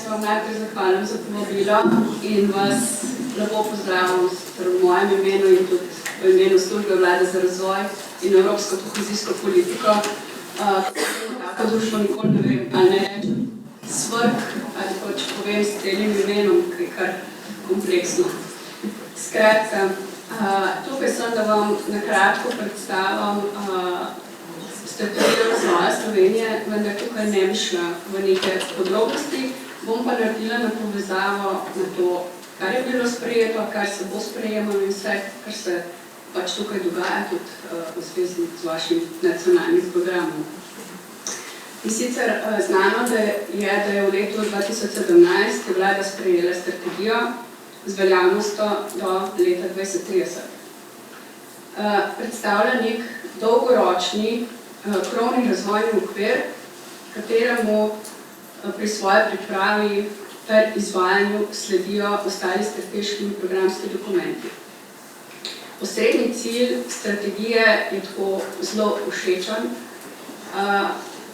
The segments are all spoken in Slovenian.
se vam najprej zahvalim za povabilo in vas lepo pozdravljam v mojem imenu in tudi v imenu Službe Vlade za razvoj in Evropsko kohezijsko politiko. Tako društvo nikoli ne vem, ali ne rečem SVRK, ali pač povem s celim imenom, ki je kar kompleksno. Skratka, tukaj sem, da vam nakratko predstavim strategijo razvoja Slovenije, vendar tukaj ne bi šla v neke podrobnosti, bom pa naredila na povezavo na to, kar je bilo sprejeto, kar se bo sprejemalo in vse, kar se pač tukaj dogaja tudi v zvezi z vašim nacionalnim programom. In sicer znano, da je v letu 2017 vlada sprejela strategijo z veljavnostjo do leta 2030. Predstavlja nek dolgoročni krovni razvojni okvir, kateremu pri svoji pripravi ter izvajanju sledijo ostali strateški in programski dokumenti. Osrednji cilj strategije je tako zelo všečen.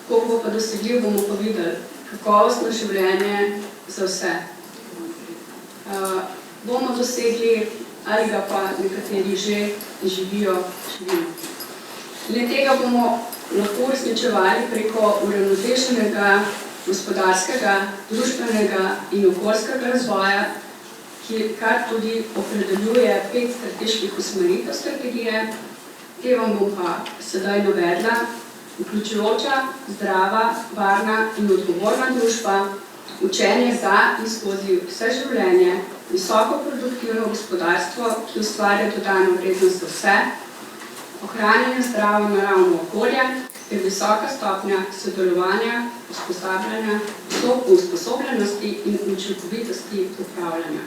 Koliko bo pa dosegljiv, bomo pa videli kakovostno življenje za vse. Bomo dosegli ali ga pa nekateri že živimo. Le tega bomo lahko uresničevali preko uravnoteženega gospodarskega, družbenega in okoljskega razvoja, kar tudi opredeljuje 5 strateških usmeritev strategije, te vam bom pa sedaj navedla: vključujoča, zdrava, varna in odgovorna družba, učenje za in skozi vse življenje, visoko produktivno gospodarstvo, ki ustvarja dodano vrednost za vse, ohranjanje zdravo naravno okolje ter visoka stopnja sodelovanja, usposabljanja, usposobljenosti in učinkovitosti upravljanja.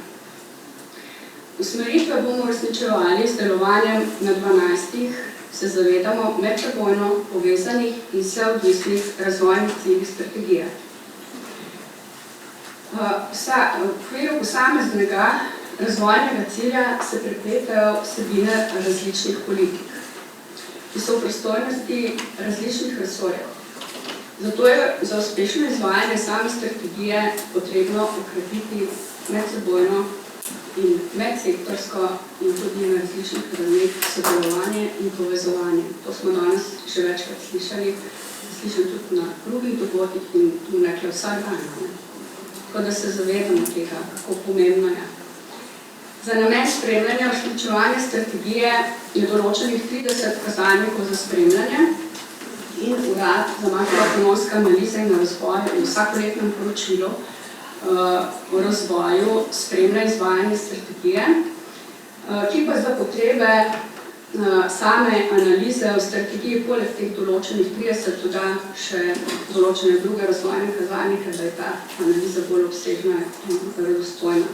Usmeritve bomo uresničevali z delovanjem na 12, se zavedamo, medsebojno povezanih in vseodvisnih razvojnih ciljih strategije. V okviru posameznega razvojnega cilja se prepletajo vsebine različnih politik, ki so v pristojnosti različnih resorjev. Zato je za uspešno izvajanje same strategije potrebno okrepiti medsebojno in medsektorsko in tudi na različnih ravneh sodelovanje in povezovanje. To smo danes že večkrat slišali, slišali tudi na drugih dogodkih in tu nekaj vsak dan. Tako da se zavedamo tega, kako pomembno je. Za namen spremljanja uresničevanja strategije je določenih 30 kazalnikov za spremljanje in Urad za makroekonomske analize in razvoj v vsakoletnem poročilu o razvoju spremlja izvajanje strategije, ki pa za potrebe same analize v strategiji poleg teh določenih 30 doda še določene druge razvojne kazalnike, da je ta analiza bolj obsežna in verodostojna.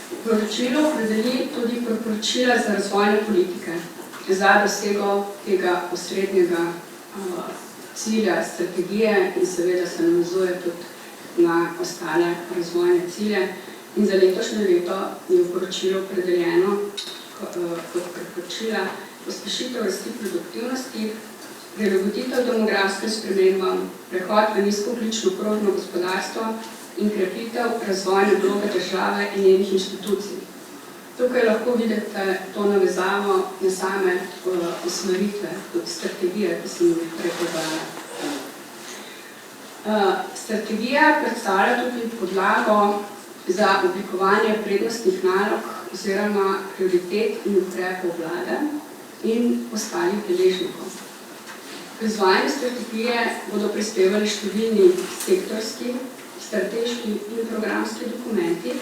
V poročilu opredeli tudi priporočila za razvojne politike za dosego tega osrednjega cilja strategije in seveda se navezuje tudi na ostale razvojne cilje. In za letošnje leto je v poročilu opredeljeno kot priporočila pospešitev rasti produktivnosti, prilagoditev demografskim spremembam, prehod v nizkoogljično krožno gospodarstvo in krepitev razvojne vloge države in njenih inštitucij. Tukaj lahko vidite to navezavo na same usmeritve, tudi strategije, ki sem jih prepovedala. Strategija predstavlja tudi podlago za oblikovanje prednostnih nalog oziroma prioritet in ukrepov vlade in ostalih deležnikov. K izvajanju strategije bodo prispevali številni sektorski, strateški in programski dokumenti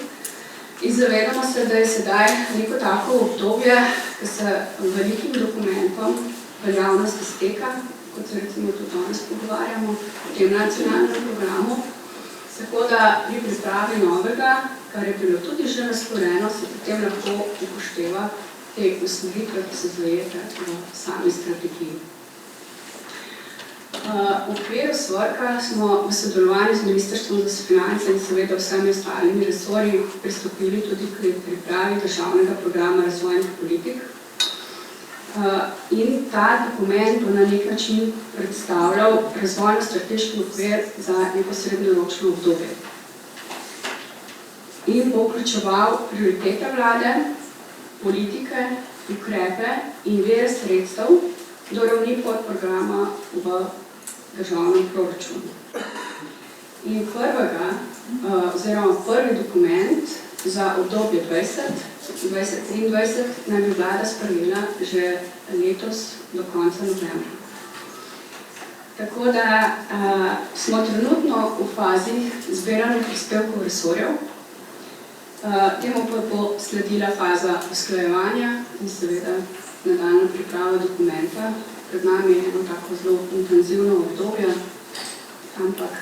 in zavedamo se, da je sedaj neko tako obdobje, ki se velikim dokumentom veljavnost izteka, kot se recimo tudi danes pogovarjamo o tem nacionalnem programu, tako da pri pripravi novega, kar je bilo tudi že naslovljeno, se potem lahko upošteva te usmeritve, ki so zajete v sami strategiji. V okviru SVRK smo v sodelovanju z Ministrstvom za finance in seveda vsemi ostalimi resorji pristopili tudi k pripravi državnega programa razvojnih politik. In ta dokument bo na nek način predstavljal razvojno-strateški okvir za neko srednjeročno obdobje. in bo vključeval prioritete vlade, politike, ukrepe in vire sredstev do ravni podprograma v državnem proračunu. In prvi dokument za obdobje 2023 naj bi vlada sprejela že letos do konca novembra. Tako da smo trenutno v fazi zbiranja prispevkov resorjev, temu pa bo sledila faza usklajevanja in seveda nadaljnja priprava dokumenta. Pred nami je eno tako zelo intenzivno obdobje, ampak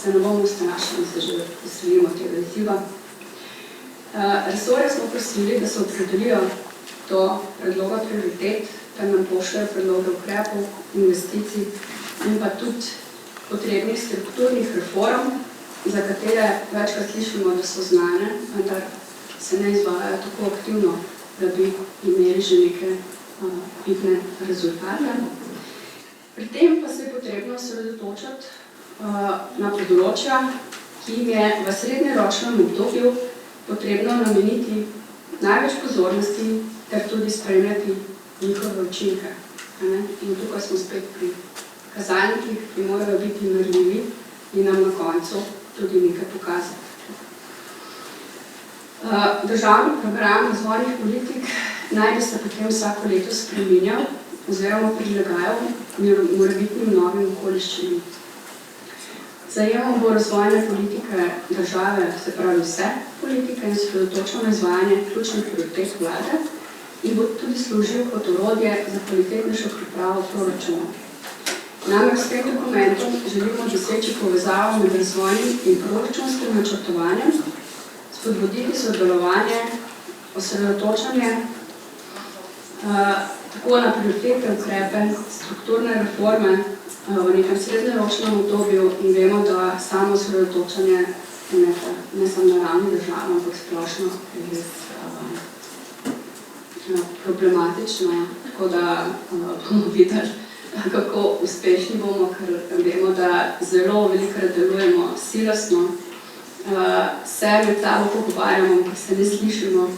se ne bomo ustrašili, se že veselimo tega izziva. Resorje smo prosili, da se opredelijo do predloga prioritet, da nam pošljajo predloge ukrepov, investicij in pa tudi potrebnih strukturnih reform, za katere večkrat slišimo, da so znane, vendar se ne izvajajo tako aktivno, da bi imeli že neke vidne rezultate. Pri tem pa se je potrebno osredotočiti na področja, ki jim je v srednjeročnem obdobju potrebno nameniti največ pozornosti ter tudi spremljati njihove učinke. In tukaj smo spet pri kazalnikih, ki morajo biti merljivi in nam na koncu tudi nekaj pokazati. Državni program razvojnih politik naj bi se potem vsako leto spreminjal oziroma prilagajal morebitnim novim okoliščinam. Zajemal bo razvojne politike države, se pravi vse politike in osredotočal na izvajanje ključnih prioritet vlade in bo tudi služil kot orodje za kvalitetnejšo pripravo proračuna. Namreč s tem dokumentom želimo doseči povezavo med razvojnim in proračunskim načrtovanjem, spodbuditi sodelovanje, osredotočanje tako na prioritete, ukrepe, strukturne reforme v nekem srednjeročnem obdobju in vemo, da samo osredotočanje ne samo na ravni države, ampak splošno je problematično, tako da bomo videli, kako uspešni bomo, ker vemo, da zelo velikokrat delujemo silosno, se med sabo pogovarjamo, ampak se ne slišimo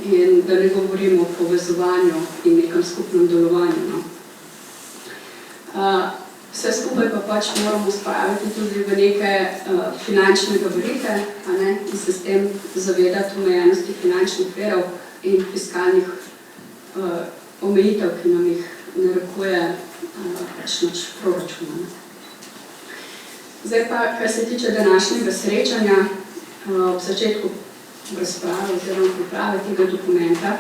in da ne govorimo o povezovanju in nekem skupnem delovanju. Vse skupaj pa pač moramo spraviti tudi v neke finančne gabarite in se s tem zavedati omejenosti finančnih virov in fiskalnih omejitev, ki nam jih narekuje naš proračun. Zdaj pa, kar se tiče današnjega srečanja, ob začetku razprave oziroma priprave tega dokumenta,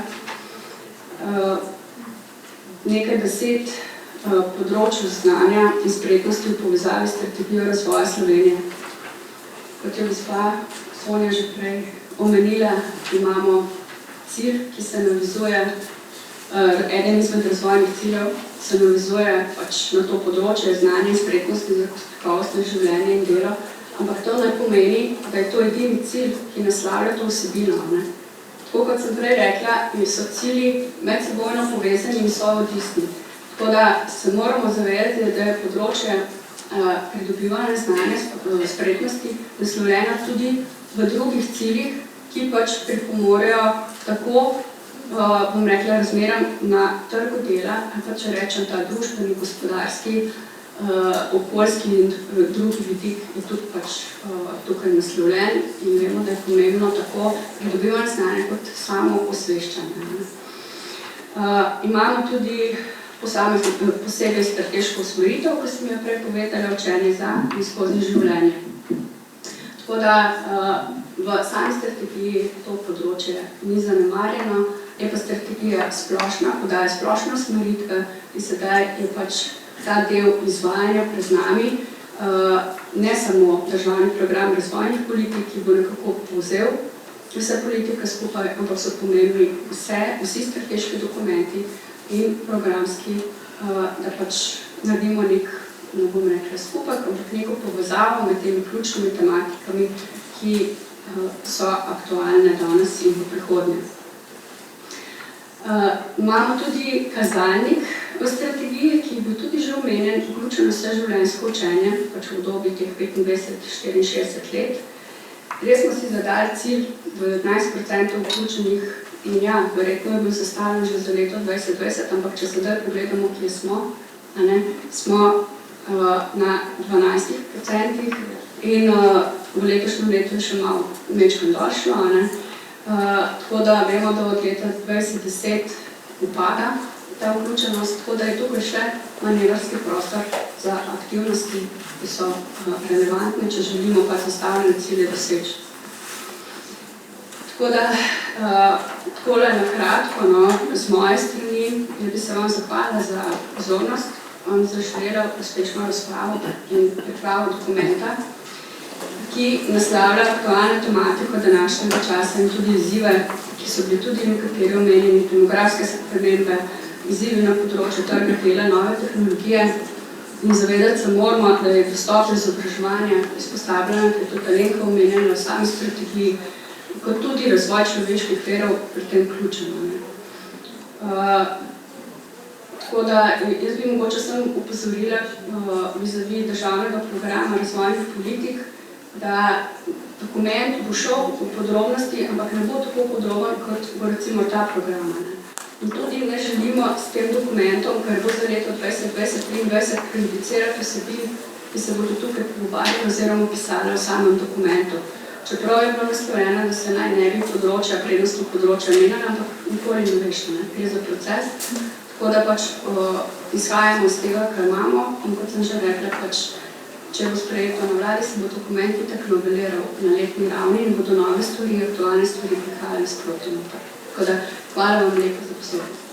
nekaj besed področju znanja in spretnosti v povezavi s strategijo razvoja Slovenije. Kot je gospa Sonja že prej omenila, imamo cilj, ki se navizuje, eden izmed razvojnih ciljev, se navizuje pač na to področje znanja in spretnosti za kakovostno življenje in delo, ampak to ne pomeni, da je to edini cilj, ki naslavlja to vsebino. Tako kot sem prej rekla, so cilji medsebojno povezani in so odvisni. Tako da se moramo zavedati, da je področje pridobivanja znanja spretnosti naslovljeno tudi v drugih ciljih, ki pač pripomorejo tako, bom rekla, razmeram na trgu dela, ali pa če rečem ta družbeni, gospodarski, okoljski in drugi vidik je tudi pač tukaj naslovljen in vemo, da je pomembno tako pridobivanje znanja kot samo osveščanje. Imamo tudi posebej strateško usmeritev, ko sem jo prej povedala, učenje za in skozi življenje. Tako da v sami strategiji to področje ni zanemarjeno, je pa strategija splošna, podaja splošno usmeritve in sedaj je pač ta del izvajanja pred nami, ne samo državni program razvojnih politik, ki bo nekako povzel vse politike skupaj, ampak so pomembni vsi strateški dokumenti in programski, da pač naredimo nek, ne bom rekla skupaj, ampak neko povezavo med temi ključnimi tematikami, ki so aktualne danes in v prihodnje. Imamo tudi kazalnik v strategiji, ki je bil tudi že omenjen, vključeno vse življenjsko učenje, pač v obdobju teh 25-64 let. Res smo si zadali cilj 19% vključenih in ja, verjetno je bil zastavljen že za leto 2020, ampak če sedaj pogledamo, kje smo, smo na 12% in v letošnjem letu je še malo mečkam došlo, tako da vemo, da od leta 2010 upada ta vključenost, tako da je tukaj še manevrski prostor za aktivnosti, ki so relevantne, če želimo pa zastavljene cilje doseči. Tako da, takole na kratko, z moje strani, bi se vam zahvalila za pozornost, vam zaželela uspešno razpravo in pripravo dokumenta, ki naslavlja aktualno tematiko današnjega časa in tudi izzive, ki so bili tudi nekateri omenjeni, demografske spremembe, izzivi na področju trga dela, nove tehnologije in zavedati se moramo, da je dostop do izobraževanja izpostavljeno, da je tudi Alenka omenjena v sami strategiji, kot tudi razvoj človeških virov pri tem vključeno. Tako da jaz bi mogoče sem upozorila vizavi državnega programa razvojnih politik, da dokument bo šel v podrobnosti, ampak ne bo tako podroben, kot bo recimo ta program. In tudi ne želimo s tem dokumentom, ker bo za leto 2020-2023 prejudicirati vsebin, ki se bodo tukaj pogovarjali oziroma pisali v samem dokumentu. Čeprav je bilo naslovljeno, da se naj ne bi področja, prednostnih področja menjala, ampak nikoli ne veš, gre za proces. Tako da pač izhajamo iz tega, kar imamo, in kot sem že rekla, če bo sprejeto na vladi, se bo dokument itak noveliral na letni ravni in bodo nove stvari, aktualne stvari prihajale sproti noter. Tako da, hvala vam lepo za pozornost.